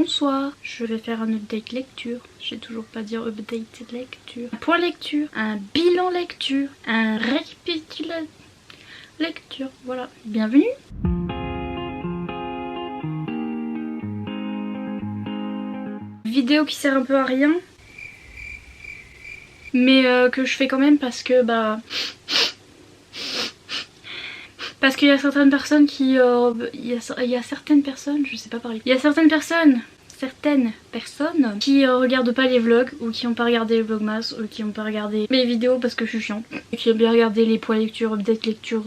Bonsoir, je vais faire un update lecture. J'ai toujours pas dire update lecture. Un point lecture, un bilan lecture, un récapitulatif lecture. Voilà, bienvenue. Vidéo qui sert un peu à rien, mais que je fais quand même parce que parce qu'il y a certaines personnes qui... il y a certaines personnes, je sais pas parler. Il y a certaines personnes qui regardent pas les vlogs ou qui ont pas regardé les vlogmas ou qui ont pas regardé mes vidéos parce que je suis chiante. Et qui aiment bien regarder les points lecture, update lecture,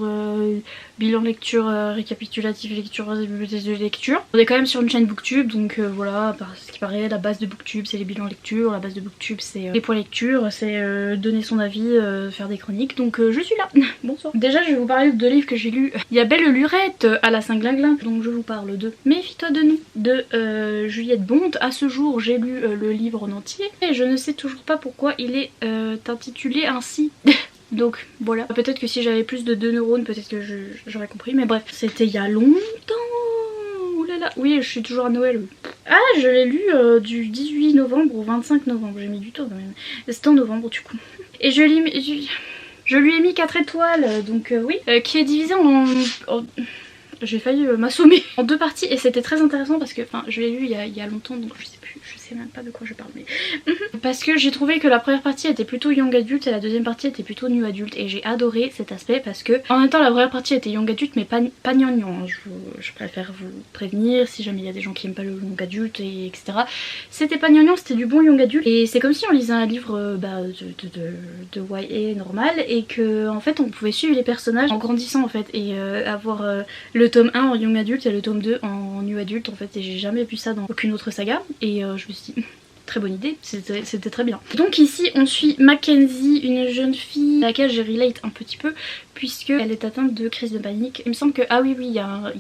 bilan lecture, récapitulatif lecture, lecture. On est quand même sur une chaîne booktube donc voilà, ce qui paraît la base de booktube c'est les bilans lecture, la base de booktube c'est les points lecture, c'est donner son avis, faire des chroniques, donc je suis là. Bonsoir. Déjà je vais vous parler de deux livres que j'ai lus. Il y a Belle Lurette à la Saint-Glinglin, donc je vous parle de Méfie-toi de nous de Juliette Bonte. À ce jour j'ai lu le livre en entier et je ne sais toujours pas pourquoi il est intitulé ainsi. Donc voilà, peut-être que si j'avais plus de 2 neurones peut-être que j'aurais compris, mais bref, c'était il y a longtemps. Oulala, oui je suis toujours à Noël. Ah je l'ai lu du 18 novembre au 25 novembre, j'ai mis du temps quand même. C'était en novembre du coup. Et je lui ai mis 4 étoiles, donc oui, qui est divisé en j'ai failli m'assommer en 2 parties et c'était très intéressant parce que je l'ai lu il y a longtemps donc je sais plus, je sais même pas de quoi je parle mais parce que j'ai trouvé que la première partie était plutôt young adulte et la deuxième partie était plutôt new adulte et j'ai adoré cet aspect parce que en même temps la première partie était young adulte mais pas gnangnan, hein. Je préfère vous prévenir si jamais il y a des gens qui aiment pas le young adulte et etc. C'était pas gnangnan, c'était du bon young adulte et c'est comme si on lisait un livre de YA normal et que en fait on pouvait suivre les personnages en grandissant en fait et avoir le tome 1 en young adulte et le tome 2 en new adulte en fait et j'ai jamais vu ça dans aucune autre saga et je me suis dit très bonne idée, c'était très bien. Donc ici on suit Mackenzie, une jeune fille à laquelle je relate un petit peu puisque elle est atteinte de crise de panique. Il me semble que, ah oui il y a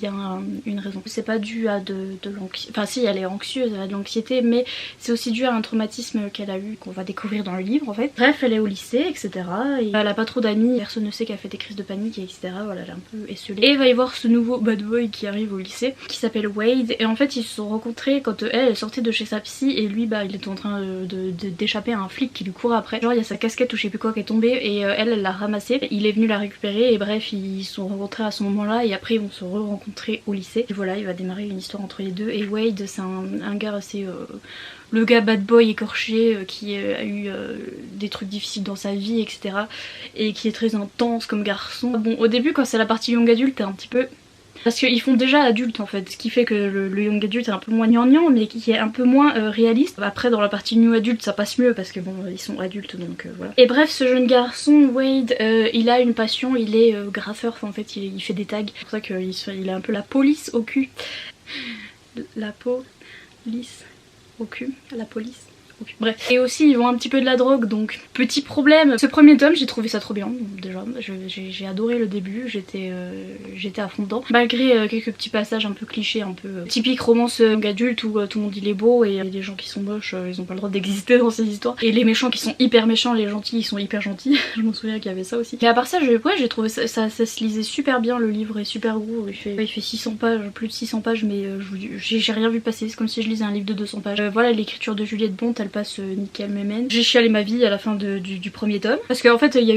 une raison. C'est pas dû à de l'anxiété, enfin si elle est anxieuse, elle a de l'anxiété mais c'est aussi dû à un traumatisme qu'elle a eu, qu'on va découvrir dans le livre en fait. Bref elle est au lycée etc. Et elle a pas trop d'amis, personne ne sait qu'elle fait des crises de panique etc. Voilà elle est un peu esselée. Et il va y voir ce nouveau bad boy qui arrive au lycée qui s'appelle Wade et en fait ils se sont rencontrés quand elle sortait de chez sa psy et lui il était en train d'échapper à un flic qui lui courait après. Genre il y a sa casquette ou je sais plus quoi qui est tombée et elle l'a ramassée. Il est venu la récupérer et bref ils se sont rencontrés à ce moment là et après ils vont se re-rencontrer au lycée. Et voilà il va démarrer une histoire entre les deux et Wade c'est un gars assez... le gars bad boy écorché qui a eu des trucs difficiles dans sa vie etc. et qui est très intense comme garçon. Bon au début quand c'est la partie young adulte t'es un petit peu... Parce qu'ils font déjà adulte en fait, ce qui fait que le young adulte est un peu moins gnangnan mais qui est un peu moins réaliste. Après dans la partie new adulte ça passe mieux parce que bon ils sont adultes donc voilà. Et bref ce jeune garçon Wade il a une passion, il est graffeur, en fait il fait des tags. C'est pour ça qu'il a un peu la police au cul. La police au cul, la police. Bref. Et aussi ils vont un petit peu de la drogue donc petit problème. Ce premier tome j'ai trouvé ça trop bien déjà, j'ai adoré le début, j'étais à fond dedans. Malgré quelques petits passages un peu clichés, un peu typique romance adulte où tout le monde il est beau et les gens qui sont moches ils ont pas le droit d'exister dans ces histoires. Et les méchants qui sont hyper méchants, les gentils ils sont hyper gentils. Je m'en souviens qu'il y avait ça aussi. Et à part ça j'ai trouvé ça se lisait super bien, le livre est super gros, il fait 600 pages, plus de 600 pages mais j'ai rien vu passer, c'est comme si je lisais un livre de 200 pages. Voilà l'écriture de Juliette Bonte elle passe nickel mémène. J'ai chialé ma vie à la fin du premier tome parce qu'en fait il y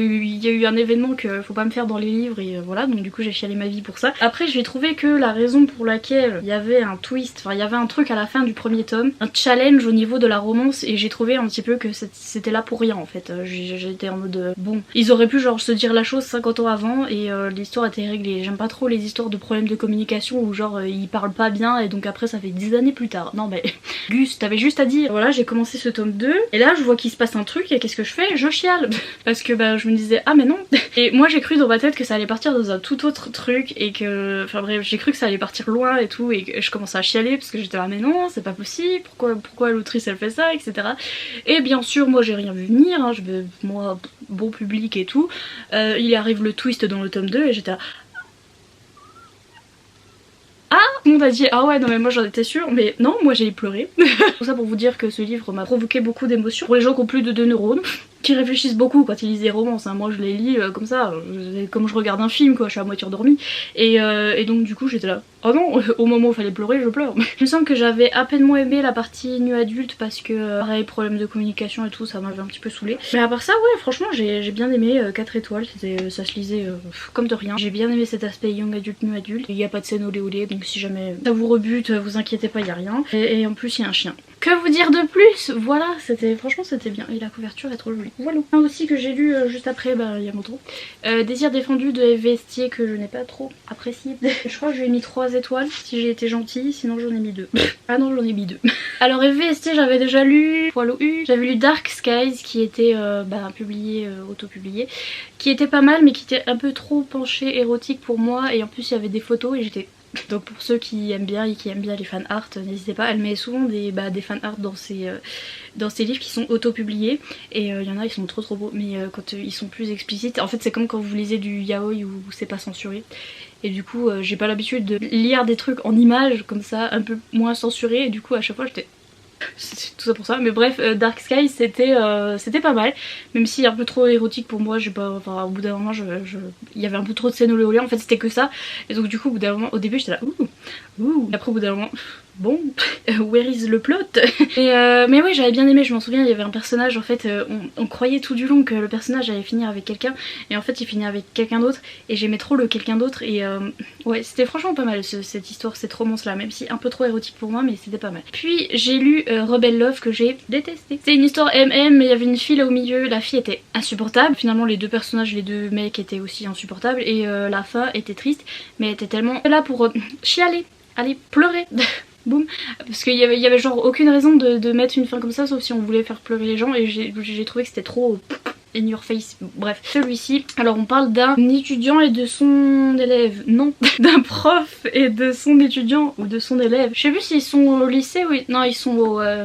a eu un événement que faut pas me faire dans les livres et voilà donc du coup j'ai chialé ma vie pour ça. Après j'ai trouvé que la raison pour laquelle il y avait un twist, enfin il y avait un truc à la fin du premier tome, un challenge au niveau de la romance et j'ai trouvé un petit peu que c'était là pour rien en fait. J'étais en mode bon ils auraient pu genre se dire la chose 50 ans avant et l'histoire était réglée. J'aime pas trop les histoires de problèmes de communication où genre ils parlent pas bien et donc après ça fait 10 années plus tard. Non mais Gus t'avais juste à dire voilà j'ai commencé ce tome 2 et là je vois qu'il se passe un truc et qu'est-ce que je fais? Je chiale parce que je me disais ah mais non. Et moi j'ai cru dans ma tête que ça allait partir dans un tout autre truc et que enfin bref j'ai cru que ça allait partir loin et tout et je commençais à chialer parce que j'étais là mais non c'est pas possible, pourquoi l'autrice elle fait ça etc. Et bien sûr moi j'ai rien vu venir hein, moi bon public et tout, il arrive le twist dans le tome 2 et j'étais là tout le monde a dit ah ouais non mais moi j'en étais sûre mais non moi j'ai pleuré. Tout ça pour vous dire que ce livre m'a provoqué beaucoup d'émotions. Pour les gens qui ont plus de 2 neurones qui réfléchissent beaucoup quand ils lisent des romances, hein. Moi je les lis comme ça, comme je regarde un film quoi, je suis à moitié endormie. Et donc du coup j'étais là, oh non, au moment où il fallait pleurer je pleure. Il me semble que j'avais à peine moins aimé la partie nu adulte parce que pareil, problème de communication et tout, ça m'avait un petit peu saoulé. Mais à part ça ouais, franchement j'ai bien aimé, 4 étoiles, ça se lisait comme de rien. J'ai bien aimé cet aspect young adulte, nu adulte. Il n'y a pas de scène olé olé, donc si jamais ça vous rebute, vous inquiétez pas, il y a rien. Et en plus il y a un chien. Que vous dire de plus? Voilà, franchement c'était bien et la couverture est trop jolie. Voilà. Un aussi que j'ai lu juste après, il y a mon trou. Désir défendu de F. Vestier que je n'ai pas trop apprécié. Je crois que je lui ai mis 3 étoiles si j'ai été gentille, sinon j'en ai mis 2. Ah non, j'en ai mis 2. Alors F. Vestier j'avais déjà lu, poil au U. J'avais lu Dark Skies qui était publié, auto-publié, qui était pas mal mais qui était un peu trop penché érotique pour moi et en plus il y avait des photos et j'étais... Donc pour ceux qui aiment bien et qui aiment bien les fan art, n'hésitez pas, elle met souvent des fan art dans ses livres qui sont auto-publiés et il y en a ils sont trop beaux mais quand ils sont plus explicites, en fait c'est comme quand vous lisez du yaoi où c'est pas censuré et du coup j'ai pas l'habitude de lire des trucs en images comme ça un peu moins censurés et du coup à chaque fois j'étais... C'est tout ça pour ça, mais bref, Dark Sky c'était pas mal, même si un peu trop érotique pour moi, j'ai pas, enfin au bout d'un moment il y avait un peu trop de scènes olé olé, en fait c'était que ça, et donc du coup au bout d'un moment, au début j'étais là ouh, et après au bout d'un moment, bon, where is le plot? Mais ouais j'avais bien aimé, je m'en souviens, il y avait un personnage, en fait on croyait tout du long que le personnage allait finir avec quelqu'un, et en fait il finit avec quelqu'un d'autre, et j'aimais trop le quelqu'un d'autre, et ouais c'était franchement pas mal cette histoire, cette romance là, même si un peu trop érotique pour moi, mais c'était pas mal. Puis j'ai lu Rebel Love que j'ai détesté. C'est une histoire MM mais il y avait une fille là au milieu, la fille était insupportable, finalement les deux personnages, les deux mecs étaient aussi insupportables, et la fin était triste, mais elle était tellement là pour chialer, aller pleurer. Boum, parce qu'il y avait genre aucune raison de mettre une fin comme ça sauf si on voulait faire pleurer les gens et j'ai trouvé que c'était trop in your face. Bref, celui-ci, alors on parle d'un étudiant et de son élève, non, d'un prof et de son étudiant ou de son élève. Je sais plus s'ils sont au lycée ou... Non, ils sont au... à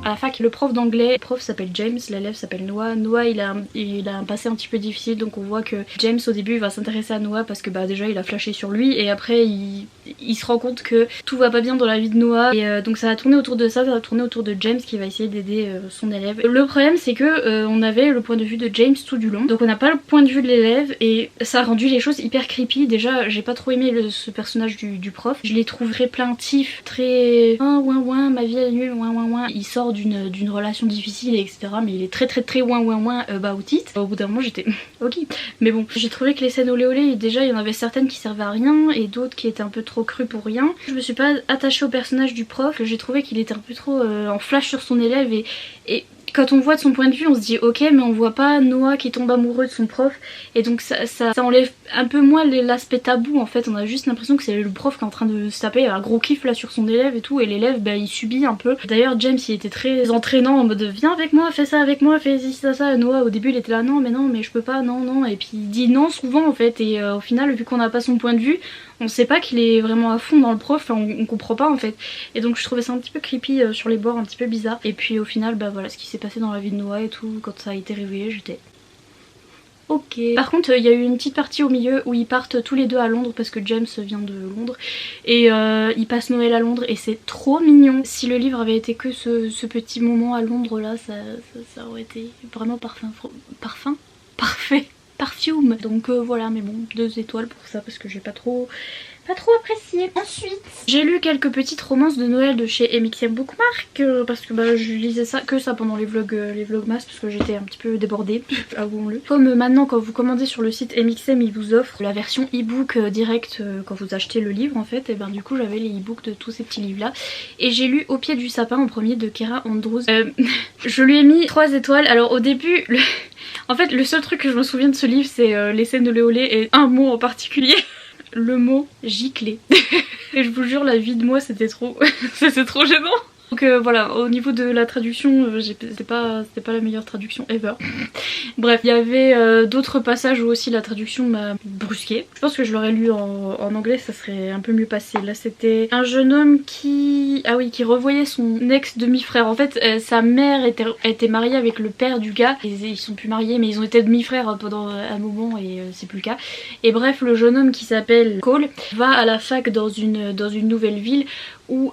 la fac. Le prof d'anglais, le prof s'appelle James, l'élève s'appelle Noah. Noah il a un passé un petit peu difficile, donc on voit que James au début il va s'intéresser à Noah parce que déjà il a flashé sur lui et après il se rend compte que tout va pas bien dans la vie de Noah et donc ça va tourner autour de ça, ça va tourner autour de James qui va essayer d'aider son élève. Le problème c'est que on avait le point de vue de James tout du long, donc on n'a pas le point de vue de l'élève et ça a rendu les choses hyper creepy. Déjà j'ai pas trop aimé ce personnage du prof, je l'ai trouvé plaintif, très ouin ma vie est nulle, ouin. Il sort d'une relation difficile etc, mais il est très ouin about it. Au bout d'un moment j'étais ok, mais bon j'ai trouvé que les scènes olé olé, déjà il y en avait certaines qui servaient à rien et d'autres qui étaient un peu trop crues pour rien. Je me suis pas attachée au personnage du prof, j'ai trouvé qu'il était un peu trop en flash sur son élève et quand on voit de son point de vue on se dit ok mais on voit pas Noah qui tombe amoureux de son prof et donc ça enlève un peu moins l'aspect tabou en fait, on a juste l'impression que c'est le prof qui est en train de se taper un gros kiff là sur son élève et tout et l'élève il subit un peu. D'ailleurs James il était très entraînant en mode viens avec moi, fais ça avec moi, fais ci ça. Noah au début il était là non mais je peux pas, non et puis il dit non souvent en fait et au final vu qu'on n'a pas son point de vue on sait pas qu'il est vraiment à fond dans le prof, on comprend pas en fait. Et donc je trouvais ça un petit peu creepy sur les bords, un petit peu bizarre. Et puis au final voilà ce qui s'est passé dans la vie de Noah et tout, quand ça a été révélé j'étais ok. Par contre il y a eu une petite partie au milieu où ils partent tous les deux à Londres parce que James vient de Londres et ils passent Noël à Londres et c'est trop mignon. Si le livre avait été que ce petit moment à Londres là, ça aurait été vraiment parfait. Perfume. Donc voilà, mais bon, 2 étoiles pour ça parce que j'ai pas trop apprécié. Ensuite, j'ai lu quelques petites romances de Noël de chez MXM Bookmark parce que je lisais que ça pendant les vlogmas parce que j'étais un petit peu débordée, avouons-le. Comme maintenant quand vous commandez sur le site MXM, ils vous offrent la version e-book direct quand vous achetez le livre en fait, et du coup j'avais les e-books de tous ces petits livres là et j'ai lu Au pied du sapin en premier de Kara Andrews. Je lui ai mis 3 étoiles. Alors au début en fait le seul truc que je me souviens de ce livre c'est les scènes de Léolé et un mot en particulier. Le mot giclé. Et je vous jure la vie de moi c'était trop c'était trop gênant. Donc voilà, au niveau de la traduction, c'était pas la meilleure traduction ever. Bref, il y avait d'autres passages où aussi la traduction m'a brusqué. Je pense que je l'aurais lu en anglais, ça serait un peu mieux passé. Là c'était un jeune homme qui revoyait son ex demi-frère. En fait sa mère était mariée avec le père du gars. Ils sont plus mariés mais ils ont été demi-frères pendant un moment et c'est plus le cas. Et bref, le jeune homme qui s'appelle Cole va à la fac dans une nouvelle ville où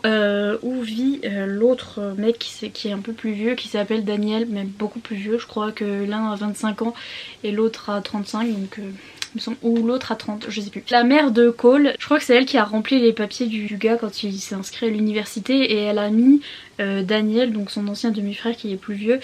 vit l'autre mec qui est un peu plus vieux, qui s'appelle Daniel, mais beaucoup plus vieux. Je crois que l'un a 25 ans et l'autre a 35, donc ou l'autre à 30, je sais plus. La mère de Cole, je crois que c'est elle qui a rempli les papiers du gars quand il s'est inscrit à l'université, et elle a mis Daniel, donc son ancien demi-frère qui est plus vieux,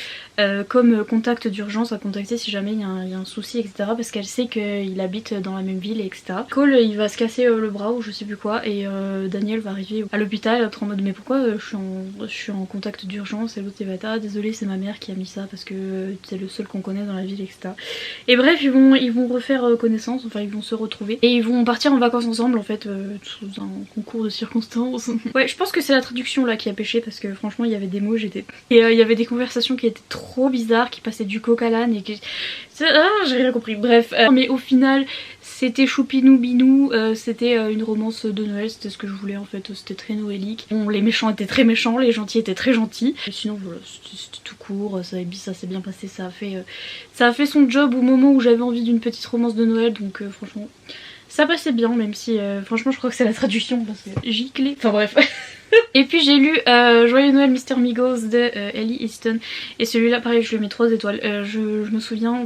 comme contact d'urgence à contacter si jamais il y a un souci, etc. Parce qu'elle sait qu'il habite dans la même ville, etc. Cole il va se casser le bras ou je sais plus quoi, et Daniel va arriver à l'hôpital être en mode mais pourquoi je suis en contact d'urgence, et l'autre il va être ah désolé c'est ma mère qui a mis ça parce que c'est le seul qu'on connaît dans la ville, etc. Et bref ils vont refaire connaissance, enfin ils vont se retrouver et ils vont partir en vacances ensemble en fait, sous un concours de circonstances. Ouais je pense que c'est la traduction là qui a pêché parce que franchement il y avait des mots, et il y avait des conversations qui étaient trop bizarres, qui passaient du coq à l'âne et que j'ai rien compris, bref. Mais au final c'était choupinou binou, c'était une romance de Noël, c'était ce que je voulais en fait, c'était très noëlique. Bon les méchants étaient très méchants, les gentils étaient très gentils, et sinon voilà c'était tout court, ça s'est bien passé, ça a fait son job au moment où j'avais envie d'une petite romance de Noël, donc franchement ça passait bien, même si franchement je crois que c'est la traduction parce que giclé, enfin bref. Et puis j'ai lu Joyeux Noël Mr. Migos de Ellie Easton, et celui-là pareil je lui mets 3 étoiles. Je me souviens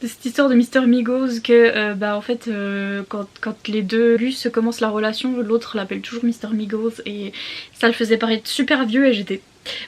de cette histoire de Mr. Migos que bah en fait quand les deux Gus commencent la relation, l'autre l'appelle toujours Mr. Migos et ça le faisait paraître super vieux et j'étais...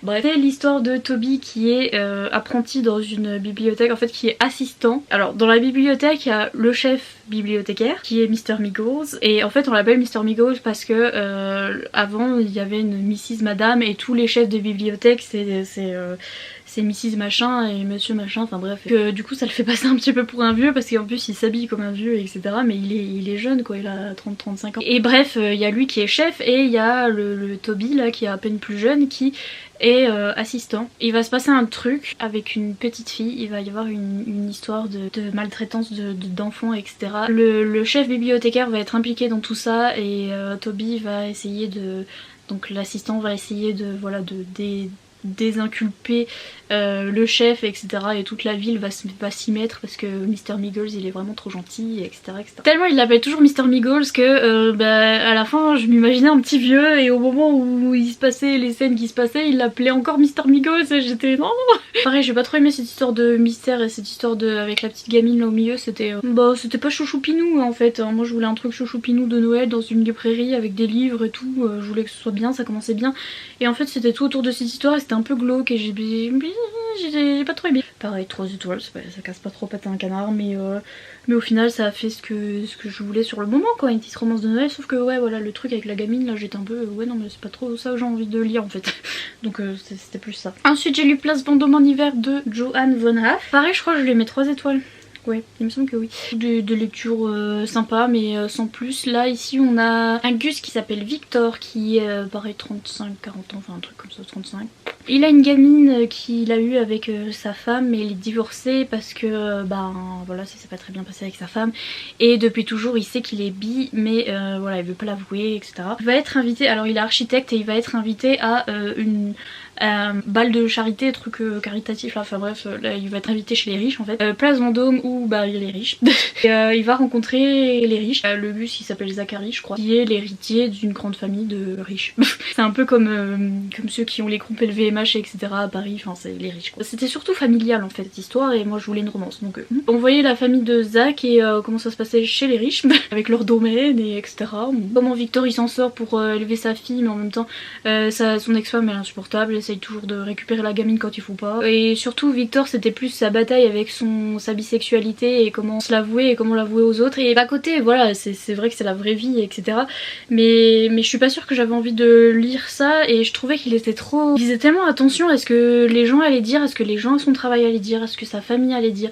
Bref, c'est l'histoire de Toby qui est apprenti dans une bibliothèque, en fait qui est assistant. Alors dans la bibliothèque il y a le chef bibliothécaire qui est Mr. Migos, et en fait on l'appelle Mr. Migos parce que avant il y avait une Mrs. Madame et tous les chefs de bibliothèque c'est Mrs. Machin et Monsieur Machin, enfin bref. Du coup ça le fait passer un petit peu pour un vieux parce qu'en plus il s'habille comme un vieux etc. Mais il est jeune quoi, il a 30-35 ans. Et bref, il y a lui qui est chef et il y a le Toby là qui est à peine plus jeune qui est assistant. Il va se passer un truc avec une petite fille, il va y avoir une histoire de maltraitance d'enfants etc. Le chef bibliothécaire va être impliqué dans tout ça et Toby va essayer de... Donc l'assistant va essayer de voilà de désinculper le chef etc. et toute la ville va s'y mettre parce que Mr. Migos il est vraiment trop gentil etc. Tellement il l'appelle toujours Mr. Migos que à la fin je m'imaginais un petit vieux, et au moment où il se passait les scènes qui se passaient il l'appelait encore Mr. Migos et j'étais non. Pareil j'ai pas trop aimé cette histoire de mystère et cette histoire avec la petite gamine là au milieu, c'était bah c'était pas chouchoupinou en fait. Moi je voulais un truc chouchoupinou de Noël dans une librairie avec des livres et tout, je voulais que ce soit bien, ça commençait bien, et en fait c'était tout autour de cette histoire et c'était un peu glauque et j'ai pas trop aimé. Pareil 3 étoiles, ça casse pas trop patin un canard, mais au final ça a fait ce que je voulais sur le moment quoi, une petite romance de Noël, sauf que ouais voilà le truc avec la gamine là j'étais un peu ouais non mais c'est pas trop ça que j'ai envie de lire en fait. Donc c'était plus ça. Ensuite j'ai lu Place Vendôme en hiver de Johann von Haff. Pareil je crois que je lui ai mis 3 étoiles. Ouais, il me semble que oui. De lecture sympa mais sans plus. Là ici on a un Gus qui s'appelle Victor qui pareil 35-40 ans, enfin un truc comme ça, 35. Il a une gamine qu'il a eu avec sa femme, mais il est divorcé parce que bah voilà ça s'est pas très bien passé avec sa femme, et depuis toujours il sait qu'il est bi mais voilà il veut pas l'avouer etc. Il va être invité, alors il est architecte et il va être invité à une balle de charité, truc caritatif là, enfin bref là, il va être invité chez les riches en fait, Place Vendôme où bah il est riche. Et, il va rencontrer les riches, le bus il s'appelle Zachary je crois, qui est l'héritier d'une grande famille de riches. C'est un peu comme ceux qui ont les groupes LVMH etc à Paris, enfin c'est les riches quoi. C'était surtout familial en fait cette histoire et moi je voulais une romance, donc on voyait la famille de Zach et comment ça se passait chez les riches avec leur domaine et etc. Comment Victor il s'en sort pour élever sa fille, mais en même temps son ex-femme elle est insupportable, elle essaye toujours de récupérer la gamine quand il faut pas, et surtout Victor c'était plus sa bataille avec sa bisexualité et comment se l'avouer et comment l'avouer aux autres, et à côté voilà c'est vrai que c'est la vraie vie etc. Mais je suis pas sûre que j'avais envie de lire ça, et je trouvais qu'il était trop... Il faisait tellement attention à ce que les gens allaient dire, à ce que les gens à son travail allaient dire, à ce que sa famille allait dire.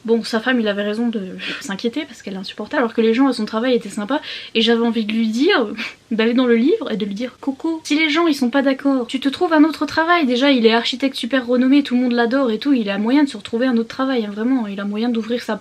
Bon, sa femme il avait raison de s'inquiéter parce qu'elle est insupportable, alors que les gens à son travail étaient sympas, et j'avais envie de lui dire, d'aller dans le livre et de lui dire Coco, si les gens ils sont pas d'accord, tu te trouves un autre travail. Déjà il est architecte super renommé, tout le monde l'adore et tout, il a moyen de se retrouver un autre travail, hein, vraiment, il a moyen d'ouvrir son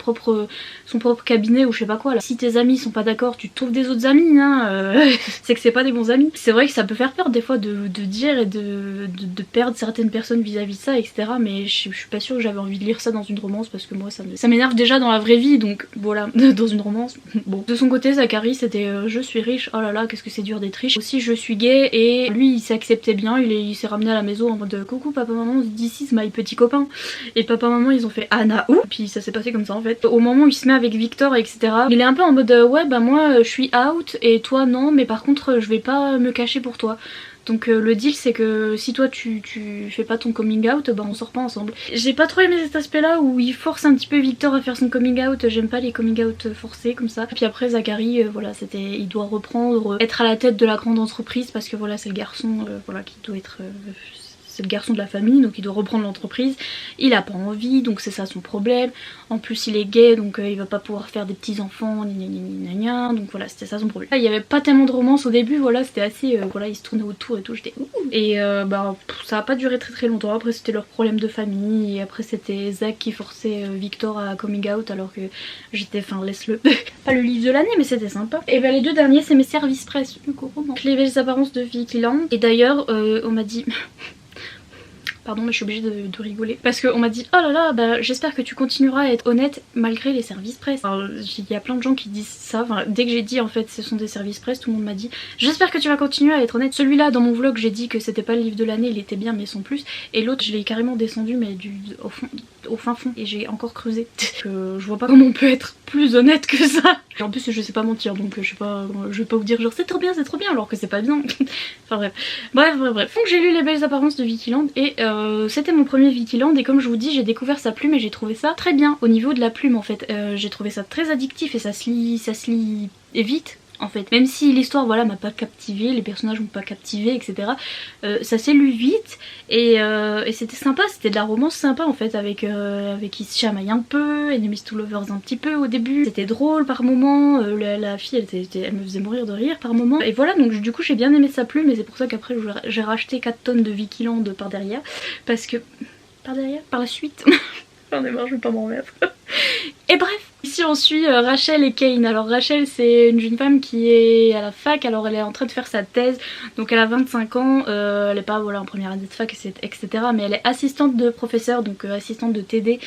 propre cabinet ou je sais pas quoi là. Si tes amis sont pas d'accord, tu te trouves des autres amis, hein, c'est que c'est pas des bons amis. C'est vrai que ça peut faire peur des fois de dire et de perdre certaines personnes vis-à-vis de ça etc. Mais je suis pas sûre que j'avais envie de lire ça dans une romance parce que moi ça Ça m'énerve déjà dans la vraie vie, donc voilà, dans une romance, bon. De son côté, Zachary, c'était je suis riche, oh là là, qu'est-ce que c'est dur d'être riche. Aussi, je suis gay, et lui, il s'acceptait bien, il s'est ramené à la maison en mode coucou papa, maman, this is my petit copain. Et papa, maman, ils ont fait Anna où? Puis ça s'est passé comme ça en fait. Au moment où il se met avec Victor, etc., il est un peu en mode ouais, bah moi, je suis out, et toi non, mais par contre, je vais pas me cacher pour toi. Donc le deal c'est que si toi tu fais pas ton coming out, bah on sort pas ensemble. J'ai pas trop aimé cet aspect là où il force un petit peu Victor à faire son coming out, j'aime pas les coming out forcés comme ça. Puis après Zachary, voilà, il doit reprendre, être à la tête de la grande entreprise parce que voilà c'est le garçon voilà, qui doit être... c'est le garçon de la famille, donc il doit reprendre l'entreprise. Il a pas envie, donc c'est ça son problème. En plus il est gay, donc il va pas pouvoir faire des petits enfants, donc voilà, c'était ça son problème. Là, il y avait pas tellement de romance au début, voilà, c'était assez, voilà, ils se tournaient autour et tout, j'étais ouh. Et bah ça a pas duré très longtemps. Après c'était leur problème de famille, et après c'était Zach qui forçait Victor à coming out alors que j'étais, enfin laisse-le. Pas le livre de l'année, mais c'était sympa. Et ben les deux derniers c'est mes services presse, du coup, Les belles apparences de Vicky Land. Et d'ailleurs on m'a dit pardon, mais je suis obligée de rigoler. Parce qu'on m'a dit oh là là, bah j'espère que tu continueras à être honnête malgré les services presse. Il y a plein de gens qui disent ça. Enfin, dès que j'ai dit en fait ce sont des services presse, tout le monde m'a dit j'espère que tu vas continuer à être honnête. Celui-là dans mon vlog j'ai dit que c'était pas le livre de l'année, il était bien mais sans plus. Et l'autre je l'ai carrément descendu mais au fin fond. Et j'ai encore creusé. Je vois pas comment on peut être plus honnête que ça. Et en plus je sais pas mentir, donc je vais pas vous dire genre c'est trop bien alors que c'est pas bien. Enfin bref. Donc j'ai lu Les Belles Apparences de Vicky Land, et c'était mon premier Vicky Land, et comme je vous dis j'ai découvert sa plume et j'ai trouvé ça très bien au niveau de la plume en fait. J'ai trouvé ça très addictif et ça se lit vite en fait. Même si l'histoire voilà m'a pas captivée, les personnages m'ont pas captivée, etc. Ça s'est lu vite, et c'était sympa, c'était de la romance sympa en fait, avec qui se chamaille un peu, Enemies to Lovers un petit peu au début. C'était drôle par moments, la fille elle me faisait mourir de rire par moments. Et voilà, donc du coup j'ai bien aimé sa plume, et c'est pour ça qu'après j'ai racheté 4 tonnes de Vicky Land par derrière. Parce que... Par la suite j'en ai marre, je vais pas m'en remettre. Et bref, ici on suit Rachel et Kane. Alors Rachel c'est une jeune femme qui est à la fac, alors elle est en train de faire sa thèse, donc elle a 25 ans, elle est pas voilà en première année de fac etc, mais elle est assistante de professeur, donc assistante de TD.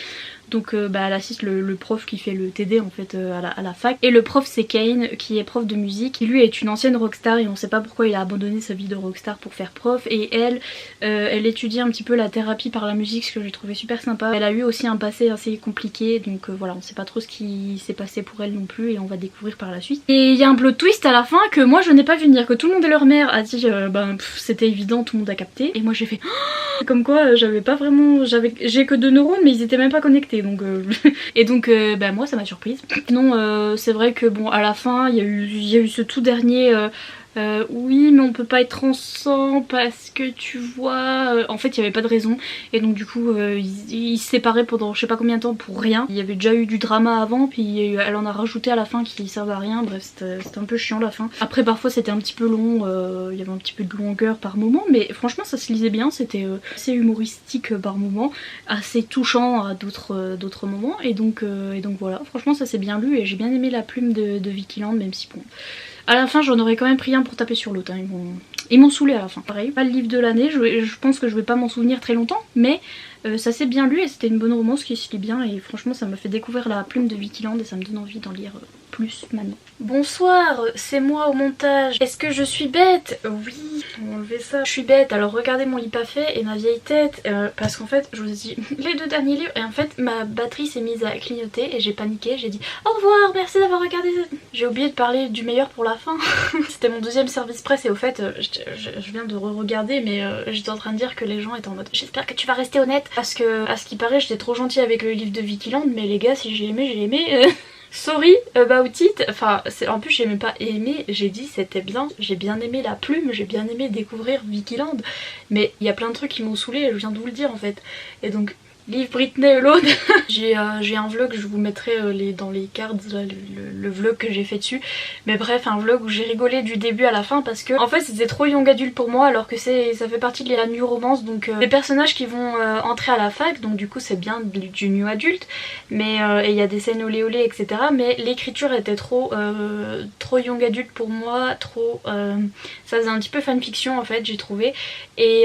Donc bah, elle assiste le prof qui fait le TD en fait à la fac. Et le prof c'est Kane qui est prof de musique, qui lui est une ancienne rockstar, et on sait pas pourquoi il a abandonné sa vie de rockstar pour faire prof. Et elle étudie un petit peu la thérapie par la musique, ce que j'ai trouvé super sympa. Elle a eu aussi un passé assez compliqué, donc voilà, on sait pas trop ce qui s'est passé pour elle non plus, et on va découvrir par la suite. Et il y a un plot twist à la fin que moi je n'ai pas vu venir, que tout le monde et leur mère a dit c'était évident, tout le monde a capté. Et moi j'ai fait comme quoi j'avais pas vraiment, j'ai que 2 neurones mais ils étaient même pas connectés. Donc et donc bah moi ça m'a surprise. Non c'est vrai que bon à la fin il y a eu ce tout dernier oui mais on peut pas être ensemble parce que tu vois en fait il y avait pas de raison, et donc du coup ils se séparaient pendant je sais pas combien de temps pour rien. Il y avait déjà eu du drama avant, puis elle en a rajouté à la fin qui servait à rien. Bref c'était un peu chiant la fin. Après parfois c'était un petit peu long, il y avait un petit peu de longueur par moment, mais franchement ça se lisait bien, c'était assez humoristique par moment, assez touchant à d'autres moments, et donc voilà, franchement ça s'est bien lu, et j'ai bien aimé la plume de Vicky Land, même si bon à la fin j'en aurais quand même pris un pour taper sur l'autre, hein. Ils m'ont saoulé à la fin. Pareil, pas le livre de l'année, je pense que je vais pas m'en souvenir très longtemps, mais ça s'est bien lu, et c'était une bonne romance qui se lit bien, et franchement ça m'a fait découvrir la plume de Vicky Land, et ça me donne envie d'en lire plus maintenant. Bonsoir, c'est moi au montage. Est-ce que je suis bête? Oui, on va enlever ça. Je suis bête, alors regardez mon lit pas fait et ma vieille tête, parce qu'en fait je vous ai dit les 2 derniers livres, et en fait ma batterie s'est mise à clignoter et j'ai paniqué, j'ai dit au revoir, merci d'avoir regardé. J'ai oublié de parler du meilleur pour la fin. C'était mon 2e service presse, et au fait je viens de re-regarder, mais j'étais en train de dire que les gens étaient en mode j'espère que tu vas rester honnête, parce que à ce qui paraît j'étais trop gentille avec le livre de Vicky Land, mais les gars si j'ai aimé. Sorry about it, enfin en plus j'ai même pas aimé, j'ai dit c'était bien, j'ai bien aimé la plume, j'ai bien aimé découvrir Vicky Land, mais il y a plein de trucs qui m'ont saoulé, je viens de vous le dire en fait. Et donc Leave Britney Alone. J'ai un vlog, je vous mettrai dans les cards là, le vlog que j'ai fait dessus, mais bref un vlog où j'ai rigolé du début à la fin, parce que en fait c'était trop young adulte pour moi, alors que ça fait partie de la new romance, donc les personnages qui vont entrer à la fac, donc du coup c'est bien du new adulte, mais il y a des scènes olé olé etc, mais l'écriture était trop young adulte pour moi, ça faisait un petit peu fanfiction en fait j'ai trouvé, et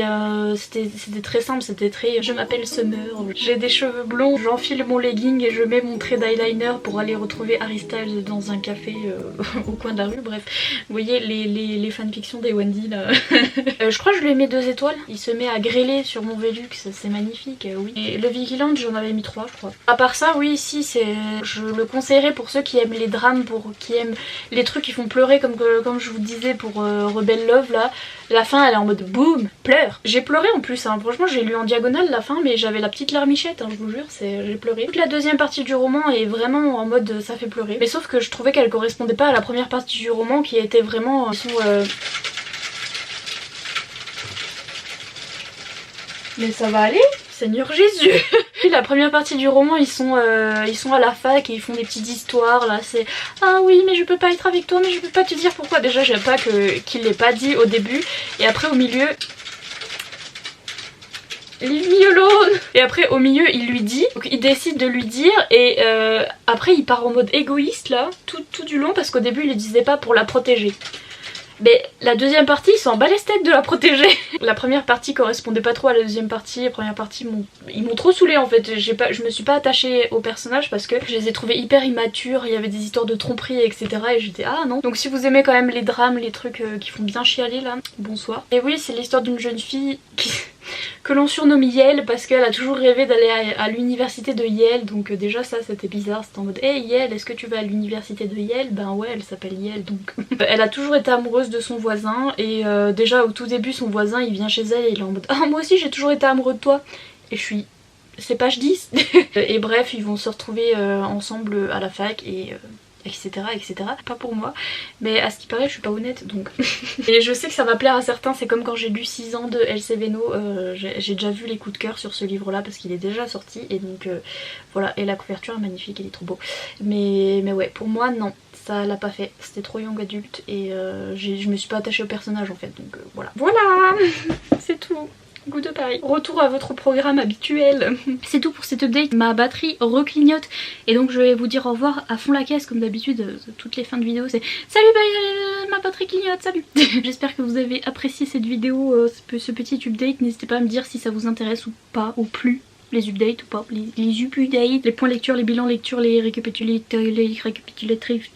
c'était très simple, c'était très je m'appelle Summer, J'ai des cheveux blonds, j'enfile mon legging et je mets mon trait d'eyeliner pour aller retrouver Harry Styles dans un café au coin de la rue. Bref, vous voyez les fanfictions des Wendy là. Je crois que je lui ai mis 2 étoiles. Il se met à grêler sur mon Velux, c'est magnifique, oui. Et le Vigilant, j'en avais mis 3 je crois. À part ça, oui, si, je le conseillerais pour ceux qui aiment les drames, qui aiment les trucs qui font pleurer comme je vous disais pour Rebel Love là. La fin elle est en mode boum, pleure. J'ai pleuré en plus, hein. Franchement j'ai lu en diagonale la fin mais j'avais la petite larmichette, hein, je vous jure, j'ai pleuré. Toute la deuxième partie du roman est vraiment en mode ça fait pleurer. Mais sauf que je trouvais qu'elle correspondait pas à la première partie du roman qui était vraiment Mais ça va aller, Seigneur Jésus. La première partie du roman ils sont à la fac et ils font des petites histoires là, c'est ah oui mais je peux pas être avec toi mais je peux pas te dire pourquoi. Déjà j'aime pas qu'il l'ait pas dit au début et après au milieu leave me alone. Et après au milieu il lui dit, donc il décide de lui dire et après il part en mode égoïste là tout du long parce qu'au début il le disait pas pour la protéger. Mais la deuxième partie, ils s'en bat les steaks de la protéger. La première partie correspondait pas trop à la deuxième partie. La première partie, ils m'ont trop saoulée en fait. Je me suis pas attachée aux personnages parce que je les ai trouvés hyper immatures. Il y avait des histoires de tromperie, etc. Et j'étais ah non. Donc si vous aimez quand même les drames, les trucs qui font bien chialer là, bonsoir. Et oui, c'est l'histoire d'une jeune fille que l'on surnomme Yale parce qu'elle a toujours rêvé d'aller à l'université de Yale. Donc déjà ça c'était bizarre, c'était en mode hey Yale, est-ce que tu vas à l'université de Yale? Ben ouais, elle s'appelle Yale donc. Elle a toujours été amoureuse de son voisin et déjà au tout début son voisin il vient chez elle et il est en mode ah moi aussi j'ai toujours été amoureux de toi. Et je suis... c'est page 10. Et bref ils vont se retrouver ensemble à la fac et... etc, etc. Pas pour moi, mais à ce qui paraît je suis pas honnête donc. Et je sais que ça va plaire à certains, c'est comme quand j'ai lu 6 ans de L.C. Veno, j'ai déjà vu les coups de cœur sur ce livre là parce qu'il est déjà sorti et donc voilà, et la couverture est magnifique, il est trop beau. Mais ouais, pour moi non, ça l'a pas fait, c'était trop young adulte et je me suis pas attachée au personnage en fait donc voilà. Voilà. C'est tout. Goût de Paris. Retour à votre programme habituel. C'est tout pour cette update. Ma batterie reclignote et donc je vais vous dire au revoir à fond la caisse comme d'habitude. Toutes les fins de vidéo c'est salut ma batterie clignote, salut. J'espère que vous avez apprécié cette vidéo, ce petit update. N'hésitez pas à me dire si ça vous intéresse ou pas, ou plus. Les updates ou pas, les updates, les points lecture, les bilans lecture, les récapitulatifs,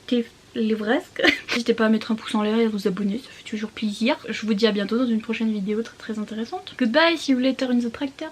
les fresques. N'hésitez pas à mettre un pouce en l'air et à vous abonner, ça fait toujours plaisir. Je vous dis à bientôt dans une prochaine vidéo très intéressante. Goodbye, see you later in the tractor.